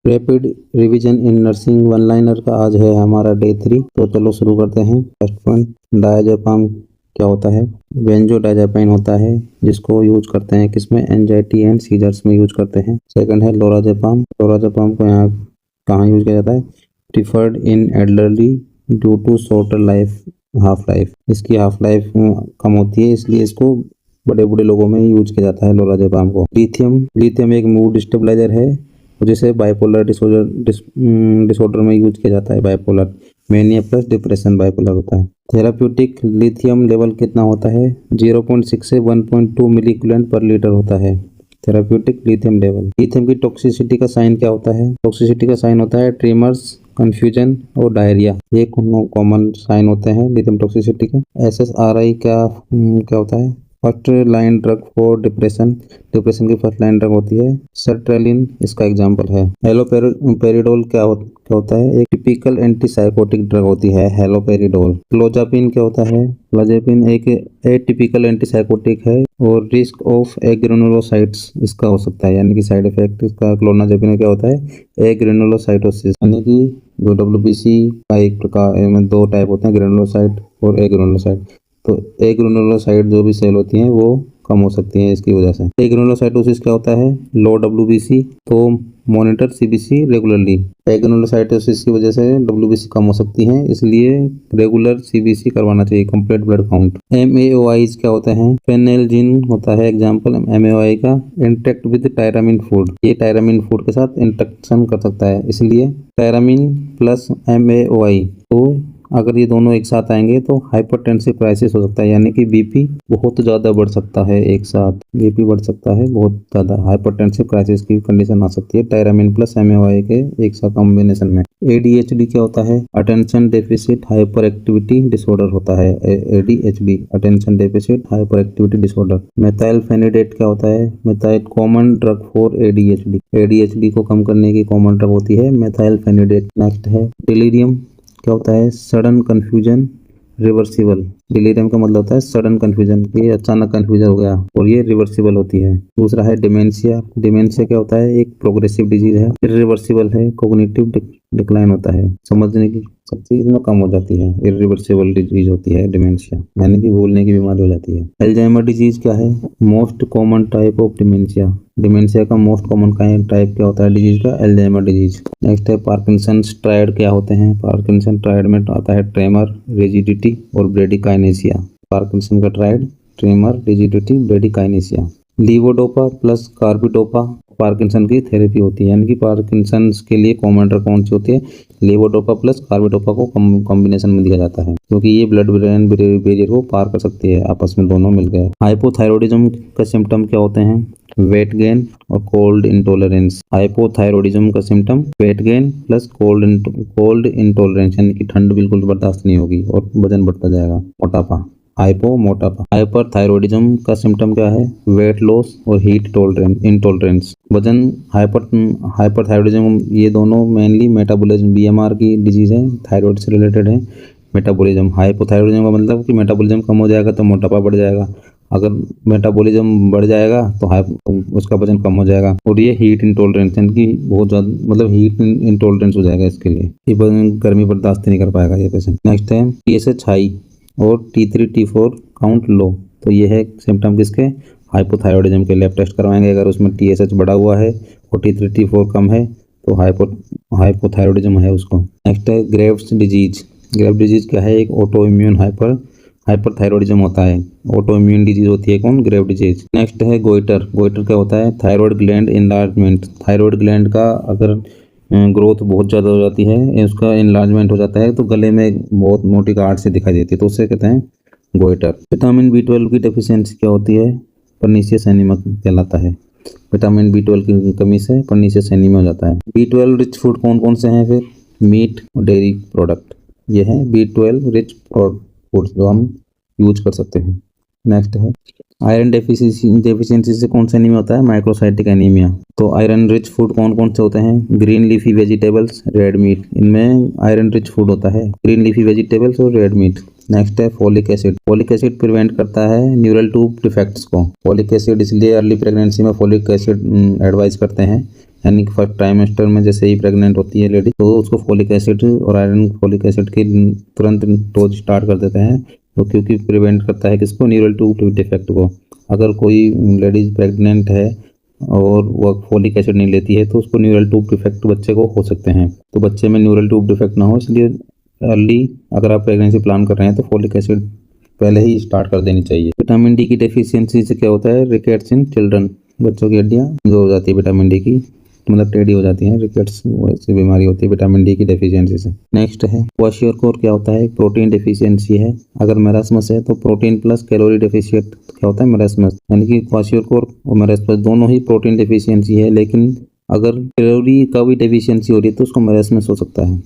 Rapid revision in nursing one liner का आज है हमारा डे 3। तो चलो शुरू करते हैं। फर्स्ट पॉइंट, डायज़ेपाम क्या होता है? बेंजोडायज़ेपाइन होता है जिसको यूज करते हैं किसमें? एंजाइटी एंड सीजर्स में यूज करते हैं। सेकंड है लोराज़ेपाम। लोराज़ेपाम को यहाँ कहाँ यूज किया जाता है? Preferred in elderly due to shorter half life. इसकी हाफ लाइफ कम होती है, इसलिए इसको बड़े बूढ़े लोगों में यूज किया जाता है लोराज़ेपाम को। लिथियम एक मूड स्टेबलाइजर है जिसे बाइपोलर डिसऑर्डर में यूज किया जाता है। Bipolar mania plus depression bipolar होता है। थेराप्यूटिक लिथियम लेवल कितना होता है? 0.6 से 1.2 मिली इक्विवेलेंट पर लीटर होता है थेराप्यूटिक लिथियम लेवल। लिथियम की टॉक्सिसिटी का साइन क्या होता है? टॉक्सिसिटी का साइन होता है ट्रीमर्स, कंफ्यूजन और डायरिया। ये कॉमन साइन होते हैं लिथियम टॉक्सिसिटी के। SSRI क्या होता है? First line drug for depression की फर्स्ट लाइन ड्रग होती है। सर्ट्रेलिन इसका एग्जांपल है। हेलोपेरिडोल क्या होता है? एक टिपिकल एंटीसाइकोटिक ड्रग होती है हेलोपेरिडोल। क्लोजापिन क्या होता है? क्लोजापिन एक एटिपिकल एंटीसाइकोटिक है और रिस्क ऑफ एग्रेनुलोसाइट्स इसका हो सकता है, यानी कि साइड इफेक्ट इसका क्लोनाजापिन क्या होता है? एग्रेनुलोसाइटोसिस, यानी कि जो WBC का एक प्रकार में दो टाइप होते हैं, ग्रेनुलोसाइट और एग्रेनुलोसाइट। तो एग्रेनुलोसाइट जो भी सेल होती हैं वो कम हो सकती हैं इसकी वजह से। एग्रेनुलोसाइटोसिस क्या होता है? लो WBC, तो मॉनिटर CBC रेगुलरली। एग्रेनुलोसाइटोसिस की वजह से WBC कम हो सकती है, इसलिए रेगुलर CBC करवाना चाहिए, कंप्लीट ब्लड काउंट। MAOIs क्या होते हैं? फेनेल्जिन होता है एग्जाम्पल MAOI का। इंटरेक्ट विद टायरामिन फूड, ये टायरामिन फूड के साथ इंटरेक्शन कर सकता है, इसलिए टायरामिन प्लस MAOI। तो अगर ये दोनों एक साथ आएंगे तो हाइपरटेंसिव क्राइसिस हो सकता है, यानी कि BP बहुत ज़्यादा बढ़ सकता है। एक साथ BP बढ़ सकता है बहुत ज़्यादा, हाइपरटेंसिव क्राइसिस की कंडीशन आ सकती है टायरामिन प्लस MAOI के एक साथ कॉम्बिनेशन में। ADHD क्या होता है? Attention deficit hyperactivity disorder होता है ADHD, attention deficit hyperactivity disorder. Methylphenidate क्या होता है? Methyl common drug for ADHD को कम करने की कॉमन ड्रग होती है मेथाइलफेनिडेट। नेक्स्ट है डिलीरियम क्या होता है? Sudden confusion reversible. डिलीरियम का मतलब होता है सडन कंफ्यूजन, ये अचानक कंफ्यूजन हो गया और ये रिवर्सिबल होती है। दूसरा है डिमेंशिया। डिमेंशिया क्या होता है? एक प्रोग्रेसिव डिजीज है, इरिवर्सिबल है, कॉग्निटिव डिक्लाइन होता है, समझने की शक्ति इसमें कम हो जाती है। इरिवर्सिबल डिजीज होती है डिमेंशिया, यानी कि भूलने की बीमारी हो जाती है। अल्जाइमर डिजीज क्या है? Most common type of dementia. Dementia का मोस्ट कॉमन टाइप क्या होता है डिजीज का? Alzheimer disease. नेक्स्ट है पार्किंसंस ट्रायड क्या होते हैं? पार्किंसन ट्रायड में आता है ट्रेमर, रिजिडिटी और ब्रेडिकाइनेसिया। पार्किंसन का triad tremor, rigidity, bradykinesia. Levodopa plus carbidopa Parkinson की थेरेपी होती है, यानी कि पार्किंसन के लिए कॉमन ड्रग कौन सी होती है? लीवोडोपा प्लस कार्बिडोपा को कॉम्बिनेशन में दिया जाता है, क्योंकि ये ब्लड ब्रेन बैरियर को पार कर सकती है, आपस में दोनों मिल गए। हाइपोथायरॉयडिज्म का सिम्टम क्या होते हैं? वेट गेन और कोल्ड इंटॉलरेंस। हाइपोथायरॉयडिज्म का symptom weight gain plus cold intolerance, यानी कि ठंड बिल्कुल बर्दाश्त नहीं होगी और वजन बढ़ता जाएगा। मोटापा, मोटापा। हाइपरथायरॉयडिज्म का सिम्टम क्या है? वेट लॉस और हीट इंटॉलरेंस। वजन हाइपरथायरॉयडिज्म ये दोनों मेनली मेटाबॉलिज्म BMR की डिजीज है, थायराइड से रिलेटेड है। मेटाबॉलिज्म, हाइपोथायरॉयडिज्म का मतलब कि मेटाबॉलिज्म कम हो जाएगा तो मोटापा बढ़ जाएगा, अगर मेटाबॉलिज्म बढ़ जाएगा तो उसका वजन कम हो जाएगा। और ये हीट इंटॉलरेंस, यानी कि बहुत ज़्यादा मतलब हीट इंटॉलरेंस हो जाएगा इसके लिए, ये गर्मी बर्दाश्त नहीं कर पाएगा ये पेशेंट। नेक्स्ट है TSH हाई और T3 T4 काउंट लो, तो ये है सिम्टम किसके? हाइपोथायरॉयडिज्म के। लैब टेस्ट करवाएंगे, अगर उसमें TSH बढ़ा हुआ है और T3 T4 कम है तो हाइपोथायरॉयडिज्म है उसको। नेक्स्ट है ग्रेव्स डिजीज। ग्रेव्स डिजीज क्या है? एक ऑटो इम्यून हाइपरथायरॉयडिज्म होता है, ऑटो इम्यून डिजीज होती है कौन? Graves disease. नेक्स्ट है गोइटर। गोइटर क्या होता है? Thyroid gland enlargement. Thyroid gland का अगर ग्रोथ बहुत ज़्यादा हो जाती है, उसका इनलार्जमेंट हो जाता है तो गले में बहुत मोटी गांठ से दिखाई देती है, तो उसे कहते हैं गोइटर। विटामिन B12 की डेफिशिएंसी क्या होती है? पर्नीशियस एनीमिया कहलाता है। विटामिन B12 की कमी से पर्नीशियस एनीमिया हो जाता है। B12 रिच फूड कौन कौन से हैं फिर? मीट और डेयरी प्रोडक्ट, ये है B12 रिच फूड जो हम यूज कर सकते हैं। नेक्स्ट है आयरन डेफिशिएंसी से कौन सा एनीमिया होता है? Microcytic anaemia. तो आयरन रिच फूड कौन कौन से होते हैं? Green leafy vegetables, red meat, इनमें आयरन रिच फूड होता है, ग्रीन लीफी वेजिटेबल्स और रेड मीट। नेक्स्ट है folic acid. Folic acid prevent करता है न्यूरल ट्यूब डिफेक्ट्स को। फोलिक एसिड इसलिए अर्ली प्रेगनेंसी में फोलिक एसिड एडवाइस करते हैं यानी कि फर्स्ट ट्राइमेस्टर में जैसे ही प्रेग्नेंट होती है लेडी तो उसको फोलिक एसिड और आयरन फोलिक एसिड की तुरंत डोज स्टार्ट कर देते हैं, तो क्योंकि प्रिवेंट करता है किसको, न्यूरल ट्यूब डिफेक्ट को। अगर कोई लेडीज प्रेग्नेंट है और वो फोलिक एसिड नहीं लेती है तो उसको न्यूरल ट्यूब डिफेक्ट बच्चे को हो सकते हैं। तो बच्चे में न्यूरल ट्यूब डिफेक्ट ना हो इसलिए अर्ली अगर आप प्रेगनेंसी प्लान कर रहे हैं तो फोलिक एसिड पहले ही स्टार्ट कर देनी चाहिए। विटामिन डी की डेफिशिएंसी से क्या होता है, रिकेट्स इन चिल्ड्रन, बच्चों की हड्डियाँ जो हो जाती है विटामिन डी की, मतलब टेढ़ी हो जाती है, रिकेट्स ऐसी बीमारी होती है विटामिन डी की डेफिशिएंसी से। नेक्स्ट है क्वाशियोरकोर, क्या होता है, प्रोटीन डेफिशिएंसी है। अगर मेरास्मस है तो प्रोटीन प्लस कैलोरी डेफिशिएंट क्या होता है, मेरास्मस, यानी कि क्वाशियोरकोर और मेरास्मस दोनों ही प्रोटीन डेफिशिएंसी है, लेकिन अगर कैलोरी का भी डेफिशिएंसी हो रही है तो उसको मेरास्मस हो सकता है।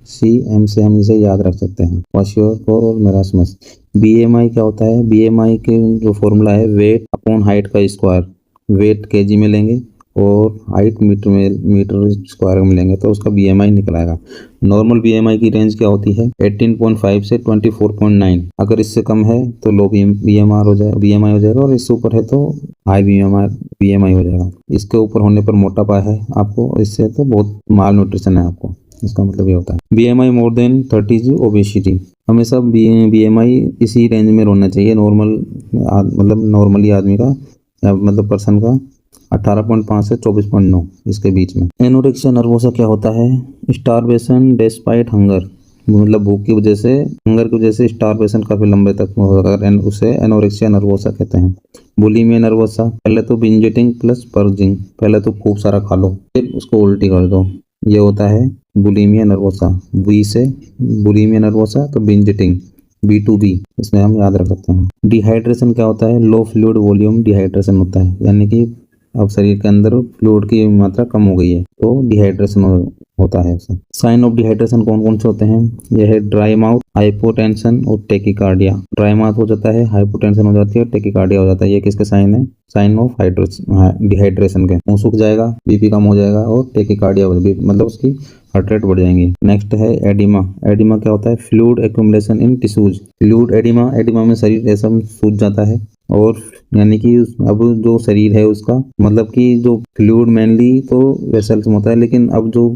CM से हम इसे याद रख सकते हैं, क्वाशियोरकोर और मेरास्मस। BMI क्या होता है, BMI के जो फॉर्मूला है वेट अपॉन हाइट का स्क्वायर, वेट केजी में लेंगे और हाइट मीटर स्क्वायर में लेंगे तो उसका BMI निकल आएगा। नॉर्मल BMI की रेंज क्या होती है, 18.5 से 24.9। अगर इससे कम है तो लो BMI हो जाएगा और इससे ऊपर है तो हाई BMI हो जाएगा। इसके ऊपर होने पर मोटापा है आपको, इससे तो बहुत माल न्यूट्रिशन है आपको, इसका मतलब ये होता है। BMI मोर देन 30 ओबेसिटी, हमेशा BMI इसी रेंज में रहना चाहिए, मतलब नॉर्मली आदमी का या मतलब पर्सन का 18.5 से 24.9 इसके बीच में। एनोरेक्सिया नर्वोसा क्या होता है, स्टारवेशन डेस्पाइट हंगर, मतलब भूख की वजह से, हंगर की वजह से स्टारवेशन काफी लंबे तक होगा, उसे एनोरेक्सिया नर्वोसा कहते हैं। बुलिमिया नर्वोसा, पहले तो बिंज ईटिंग प्लस पर्जिंग, पहले तो खूब सारा खा लो फिर उसको उल्टी कर दो, ये होता है बुलिमिया नर्वोसा। बी से बुलिमिया नर्वोसा तो बिंज ईटिंग, B2B इसमें हम याद रख सकते हैं। डिहाइड्रेशन क्या होता है, लो फ्लूइड वॉल्यूम डिहाइड्रेशन होता है, यानी कि अब शरीर के अंदर फ्लूइड की मात्रा कम हो गई है तो डिहाइड्रेशन होता है। साइन ऑफ डिहाइड्रेशन कौन कौन से होते हैं, यह है ड्राई माउथ, हाइपोटेंशन और टेकिकार्डिया। ड्राई माउथ हो जाता है, हाइपोटेंशन हो जाती है और टेकिकार्डिया हो जाता है। ये किसके साइन है, साइन ऑफ डिहाइड्रेशन के। मुंह सूख जाएगा, BP कम हो जाएगा और टेकिकार्डिया मतलब उसकी हार्ट रेट बढ़ जाएंगी। नेक्स्ट है एडिमा। एडिमा क्या होता है, फ्लूइड एक्यूमुलेशन इन टिश्यूज। फ्लूइड एडिमा में शरीर ऐसा सूज जाता है और यानी कि अब जो शरीर है उसका मतलब कि जो फ्लूइड मेनली तो वेसल्स में होता है, लेकिन अब जो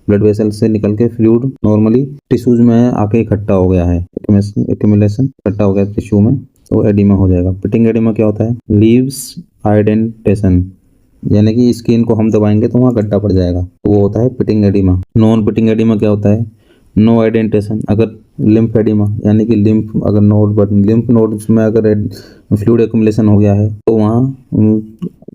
ब्लड वेसल से निकल के फ्लूइड नॉर्मली टिश्यूज में आके इकट्ठा हो गया है, एक्यूमुलेशन इकट्ठा हो गया टिश्यू में, तो एडिमा हो जाएगा। पिटिंग एडिमा क्या होता है, लीव्स आइडेंटेशन, यानी कि स्किन को हम दबाएंगे तो वहाँ गड्ढा पड़ जाएगा, तो वो होता है pitting oedema. Non pitting oedema क्या होता है, नो आइडेंटेशन। अगर लिम्फ एडिमा यानी कि लिम्फ नोड्स में अगर फ्लूइड एक्यूमुलेशन हो गया है तो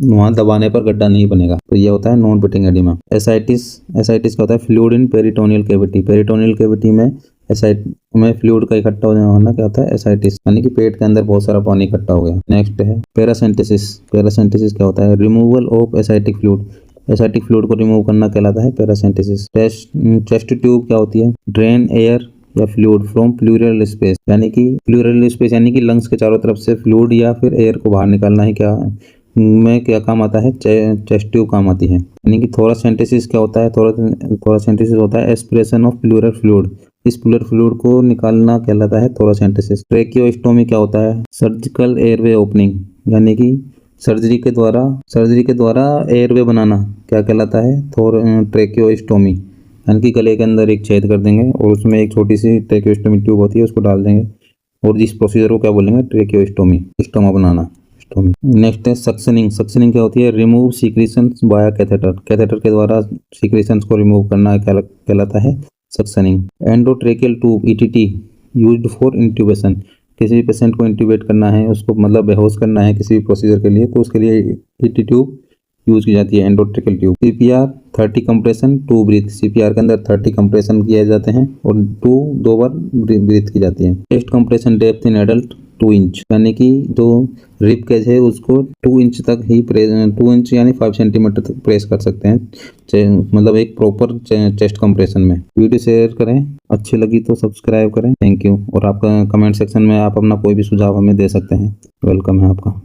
वहाँ दबाने पर गड्ढा नहीं बनेगा, तो ये होता है नॉन पिटिंग एडिमा। एसाइटिस क्या होता है, fluid in peritoneal cavity. Peritoneal cavity में फ्लूइड का इकट्ठा होना क्या होता है, एसाइटिस, यानी कि पेट के अंदर बहुत सारा पानी इकट्ठा हो गया। नेक्स्ट है पैरासिंथेसिस। पैरासिंथेसिस क्या होता है, removal of Asiatic fluid. Asiatic fluid को रिमूव करना कहलाता है पैरासिंथेसिस। चेस्ट ट्यूब क्या होती है, ड्रेन एयर या फ्लूइड फ्रॉम प्लूरल स्पेस, यानी कि लंग्स के चारों तरफ से फ्लूइड या फिर एयर को बाहर निकालना ही क्या काम आता है, चेस्ट ट्यूब काम आती है। यानी कि थोरासेंटेसिस क्या होता है, थोरासेंटेसिस होता है एस्पिरेशन ऑफ प्लूरल फ्लूइड, इस प्लूरल फ्लूइड को निकालना कहलाता है थोरासेंटेसिस। ट्रेकियोस्टोमी क्या होता है, सर्जिकल एयरवे ओपनिंग, यानी कि सर्जरी के द्वारा एयरवे बनाना क्या कहलाता है, ट्रेकियोस्टोमी, यानी कि गले के अंदर एक छेद कर देंगे और उसमें एक छोटी सी ट्रेकियोस्टोमी ट्यूब होती है उसको डाल देंगे और जिस प्रोसीजर को क्या बोलेंगे, ट्रेकियोस्टोमी, स्टोमा बनाना। नेक्स्ट है सक्शनिंग। सक्शनिंग क्या होती है, रिमूव सीक्रेशंस बाया कैथेटर। कैथेटर के द्वारा सीक्रेशंस को रिमूव करना कहलाता है suctioning. Endotracheal tube ETT used for intubation. किसी भी पेशेंट को इंट्यूबेट करना है, उसको मतलब बेहोश करना है किसी भी प्रोसीजर के लिए, तो उसके लिए ET ट्यूब यूज की जाती है, endotracheal tube. CPR 30 compression 2 breath. CPR के अंदर 30 कंप्रेशन किए जाते हैं और 2 बार ब्रीथ की जाती है। Chest compression depth in adult 2 inch, यानी कि जो रिप केज है उसको 2 इंच तक ही 2 इंच यानी 5 सेंटीमीटर तक प्रेस कर सकते हैं, मतलब एक प्रॉपर चेस्ट कंप्रेशन में। वीडियो शेयर करें, अच्छी लगी तो सब्सक्राइब करें। Thank you. और आपका कमेंट सेक्शन में आप अपना कोई भी सुझाव हमें दे सकते हैं, वेलकम है आपका।